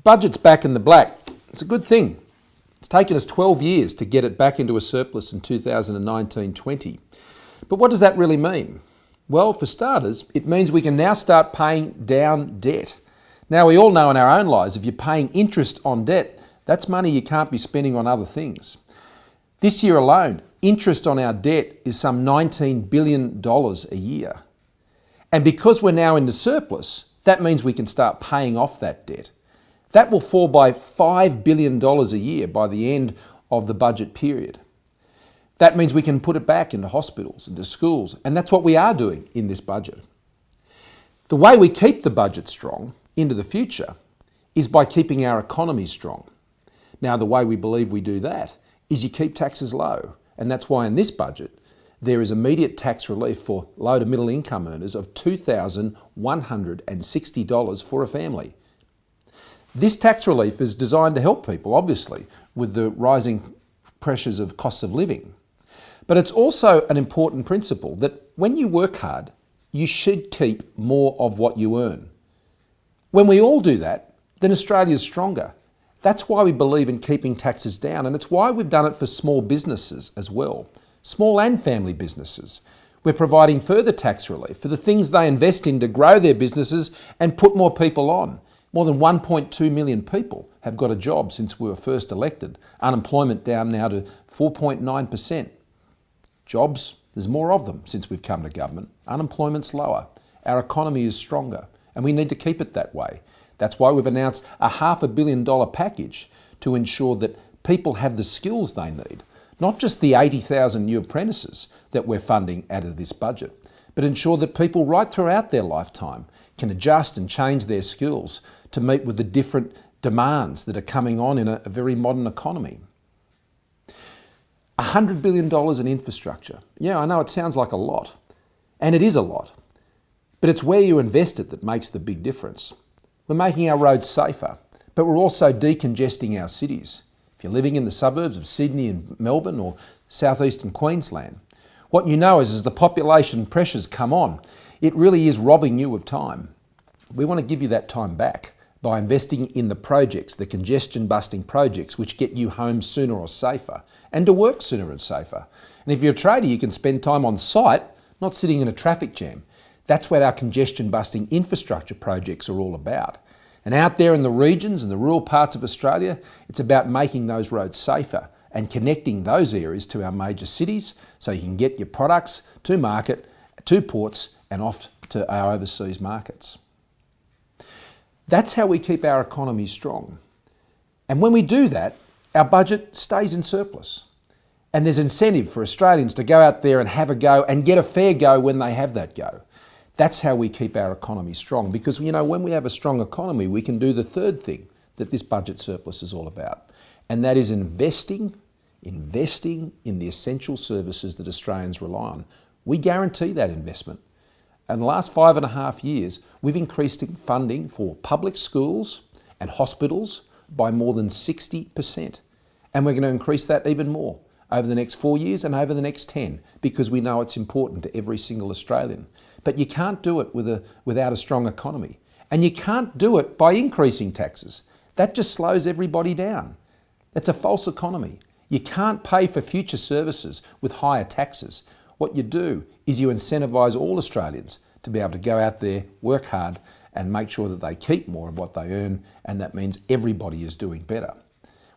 budget's back in the black. It's a good thing. It's taken us 12 years to get it back into a surplus in 2019-20. But what does that really mean? Well, for starters, it means we can now start paying down debt. Now, we all know in our own lives, if you're paying interest on debt, that's money you can't be spending on other things. This year alone, interest on our debt is some $19 billion a year. And because we're now in the surplus, that means we can start paying off that debt. That will fall by $5 billion a year by the end of the budget period. That means we can put it back into hospitals, into schools, and that's what we are doing in this budget. The way we keep the budget strong into the future is by keeping our economy strong. Now, the way we believe we do that is you keep taxes low, and that's why in this budget there is immediate tax relief for low to middle income earners of $2,160 for a family. This tax relief is designed to help people, obviously, with the rising pressures of costs of living. But it's also an important principle that when you work hard, you should keep more of what you earn. When we all do that, then Australia's stronger. That's why we believe in keeping taxes down, and it's why we've done it for small businesses as well, small and family businesses. We're providing further tax relief for the things they invest in to grow their businesses and put more people on. More than 1.2 million people have got a job since we were first elected. Unemployment down now to 4.9%. Jobs, there's more of them since we've come to government. Unemployment's lower. Our economy is stronger, and we need to keep it that way. That's why we've announced a $500 million package to ensure that people have the skills they need. Not just the 80,000 new apprentices that we're funding out of this budget, but ensure that people right throughout their lifetime can adjust and change their skills to meet with the different demands that are coming on in a very modern economy. $100 billion in infrastructure. Yeah, I know it sounds like a lot, and it is a lot, but it's where you invest it that makes the big difference. We're making our roads safer, but we're also decongesting our cities. If you're living in the suburbs of Sydney and Melbourne or southeastern Queensland, what you know is as the population pressures come on, it really is robbing you of time. We want to give you that time back by investing in the projects, the congestion-busting projects, which get you home sooner or safer, and to work sooner and safer. And if you're a trader, you can spend time on site, not sitting in a traffic jam. That's what our congestion-busting infrastructure projects are all about. And out there in the regions and the rural parts of Australia, it's about making those roads safer and connecting those areas to our major cities so you can get your products to market, to ports, and off to our overseas markets. That's how we keep our economy strong. And when we do that, our budget stays in surplus. And there's incentive for Australians to go out there and have a go and get a fair go when they have that go. That's how we keep our economy strong, because when we have a strong economy, we can do the third thing that this budget surplus is all about, and that is investing in the essential services that Australians rely on. We guarantee that investment. In the last 5.5 years, we've increased funding for public schools and hospitals by more than 60%. And we're going to increase that even more over the next 4 years and over the next 10, because we know it's important to every single Australian. But you can't do it without a strong economy. And you can't do it by increasing taxes. That just slows everybody down. That's a false economy. You can't pay for future services with higher taxes. What you do is you incentivise all Australians to be able to go out there, work hard, and make sure that they keep more of what they earn, and that means everybody is doing better.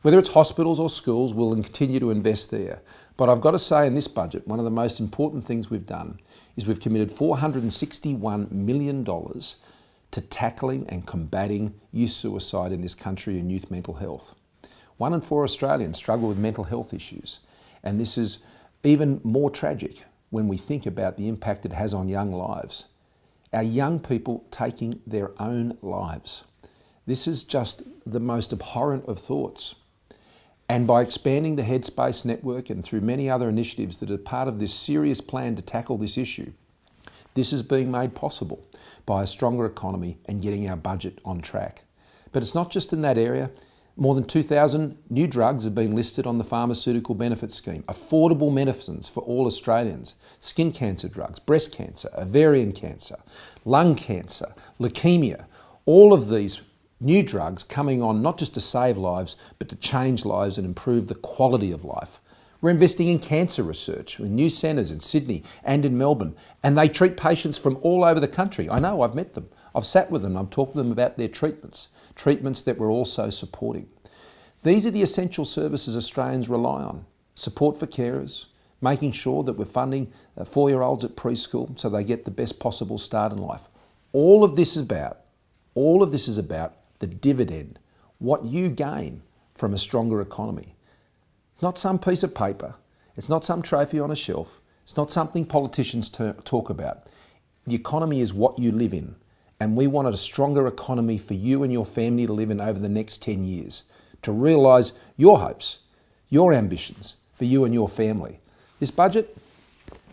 Whether it's hospitals or schools, we'll continue to invest there. But I've got to say, in this budget, one of the most important things we've done is we've committed $461 million to tackling and combating youth suicide in this country and youth mental health. 1 in 4 Australians struggle with mental health issues, and this is even more tragic when we think about the impact it has on young lives. Our young people taking their own lives. This is just the most abhorrent of thoughts. And by expanding the Headspace network and through many other initiatives that are part of this serious plan to tackle this issue, this is being made possible by a stronger economy and getting our budget on track. But it's not just in that area. More than 2,000 new drugs have been listed on the Pharmaceutical Benefits Scheme. Affordable medicines for all Australians. Skin cancer drugs, breast cancer, ovarian cancer, lung cancer, leukemia. All of these New drugs coming on not just to save lives, but to change lives and improve the quality of life. We're investing in cancer research with new centres in Sydney and in Melbourne, and they treat patients from all over the country. I know, I've met them. I've sat with them, I've talked to them about their treatments that we're also supporting. These are the essential services Australians rely on. Support for carers, making sure that we're funding 4-year-olds at preschool so they get the best possible start in life. All of this is about the dividend, what you gain from a stronger economy. It's not some piece of paper, it's not some trophy on a shelf, it's not something politicians talk about. The economy is what you live in, and we wanted a stronger economy for you and your family to live in over the next 10 years, to realise your hopes, your ambitions for you and your family. This budget,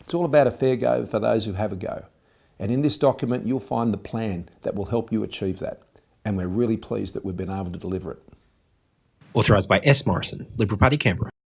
it's all about a fair go for those who have a go. And in this document, you'll find the plan that will help you achieve that. And we're really pleased that we've been able to deliver it. Authorised by S. Morrison, Liberal Party, Canberra.